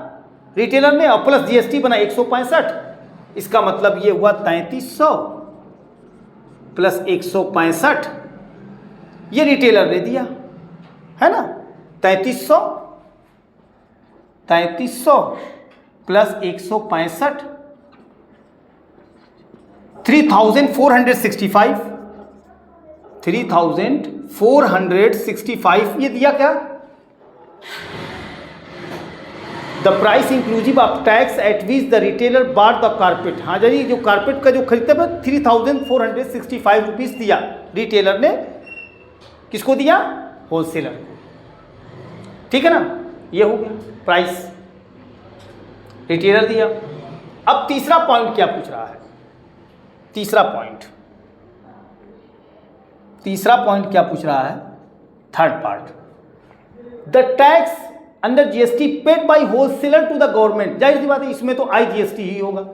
रिटेलर ने, और प्लस जीएसटी बना 165। इसका मतलब ये हुआ 3300 प्लस 165 ये रिटेलर ने दिया, है ना। 3300 प्लस 165 3465 ये दिया क्या? The price inclusive of tax at which the retailer bought the carpet. हाँ जी, जो कारपेट का जो खरीदते हैं 3465 रुपीज़ दिया रिटेलर ने, किसको दिया? होलसेलर को, ठीक है ना। ये हो गया प्राइस, रिटेलर दिया। अब तीसरा पॉइंट क्या पूछ रहा है? तीसरा पॉइंट क्या पूछ रहा है? Third part, the tax under GST paid by wholesaler to the government. जाहिर सी बात है, इसमें तो आईजीएसटी ही होगा,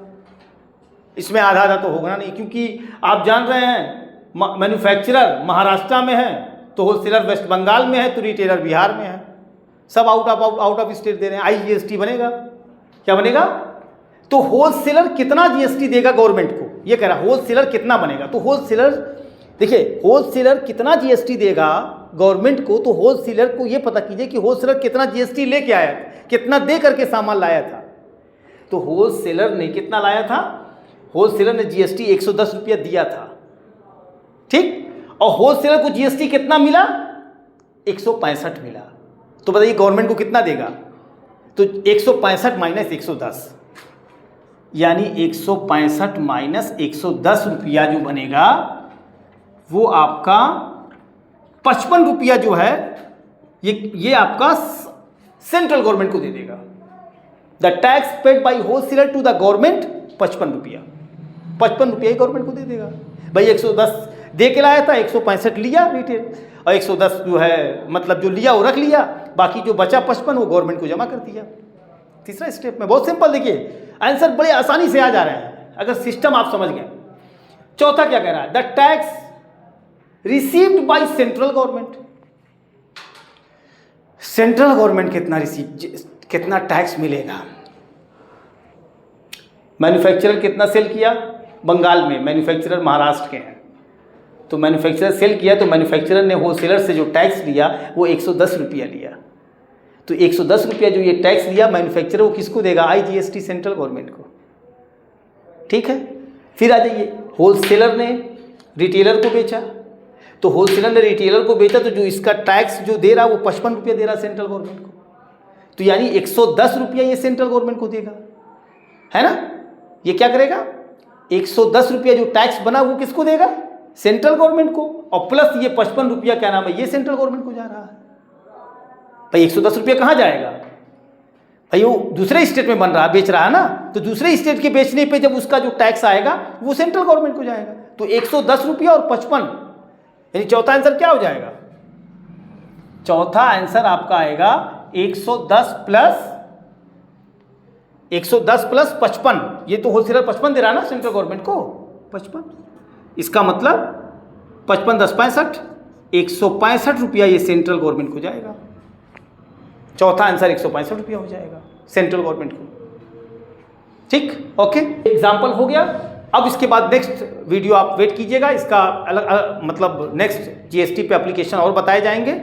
इसमें आधा आधा तो होगा नहीं, क्योंकि आप जान रहे हैं मैन्युफैक्चरर महाराष्ट्र में है, तो होलसेलर वेस्ट बंगाल में है, तो रिटेलर बिहार में है, सब आउट ऑफ स्टेट दे रहे हैं। आईजीएसटी बनेगा, क्या बनेगा? तो होलसेलर कितना जीएसटी देगा गवर्नमेंट को, ये कह रहा होलसेलर कितना बनेगा। तो होलसेलर, देखिए होलसेलर कितना जीएसटी देगा गवर्नमेंट को, तो होलसेलर को ये पता कीजिए कि होलसेलर कितना जीएसटी लेके आया, कितना दे करके सामान लाया था। तो होलसेलर ने कितना लाया था? होलसेलर ने जीएसटी 110 रुपया दिया था, ठीक, और होलसेलर को जीएसटी कितना मिला? 165 मिला। तो बताइए गवर्नमेंट को कितना देगा? तो 165 माइनस 110, यानी 165 माइनस 110 रुपया जो बनेगा वो आपका 55 रुपया जो है ये आपका सेंट्रल गवर्नमेंट को दे देगा। The tax paid by wholesaler to the government 55 रुपया, 55 रुपया ही गवर्नमेंट को दे देगा। भाई 110 दे के लाया था, 165 लिया रिटेल, और 110 जो है मतलब जो लिया वो रख लिया, बाकी जो बचा 55 वो गवर्नमेंट को जमा कर दिया। तीसरा स्टेप में बहुत सिंपल, देखिए आंसर बड़े आसानी से आ जा रहे हैं, अगर सिस्टम आप समझ गए। चौथा क्या कह रहा है, the tax received by central government. Central government कितना टैक्स मिलेगा। मैन्युफैक्चरर कितना सेल किया, बंगाल में मैन्युफैक्चरर महाराष्ट्र के हैं, तो मैन्युफैक्चरर सेल किया तो मैन्युफैक्चरर ने होलसेलर से जो टैक्स लिया वो 110 रुपया लिया। तो 110 रुपया जो ये टैक्स लिया मैन्युफैक्चरर, वो किसको देगा, IGST सेंट्रल गवर्नमेंट को। ठीक है, फिर आ जाइए, होलसेलर ने रिटेलर को बेचा, तो होलसेलर ने रिटेलर को बेचा तो जो इसका टैक्स जो दे रहा वो 55 रुपया दे रहा सेंट्रल गवर्नमेंट को, तो यानी 110 रुपया ये सेंट्रल गवर्नमेंट को देगा, है ना। ये क्या करेगा, 110 रुपया जो टैक्स बना वो किसको देगा, सेंट्रल गवर्नमेंट को, और प्लस ये 55 रुपया क्या नाम है, ये सेंट्रल गवर्नमेंट को जा रहा है। भाई 110 रुपया कहाँ जाएगा, भाई वो दूसरे स्टेट में बन रहा है, बेच रहा है ना, तो दूसरे स्टेट के बेचने पे जब उसका जो टैक्स आएगा वो सेंट्रल गवर्नमेंट को जाएगा। तो 110 रुपया और 55, यानी चौथा आंसर क्या हो जाएगा, चौथा आंसर आपका आएगा 110 प्लस 55। ये तो होलसेलर 55 दे रहा है ना सेंट्रल गवर्नमेंट को, 55, इसका मतलब 55 10 65, 165 रुपया ये सेंट्रल गवर्नमेंट को जाएगा। चौथा आंसर 165 रुपया हो जाएगा सेंट्रल गवर्नमेंट को। ठीक, ओके, एग्जाम्पल हो गया। अब इसके बाद नेक्स्ट वीडियो आप वेट कीजिएगा, इसका अलग मतलब नेक्स्ट GST पे एप्लीकेशन और बताए जाएंगे।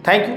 Thank you.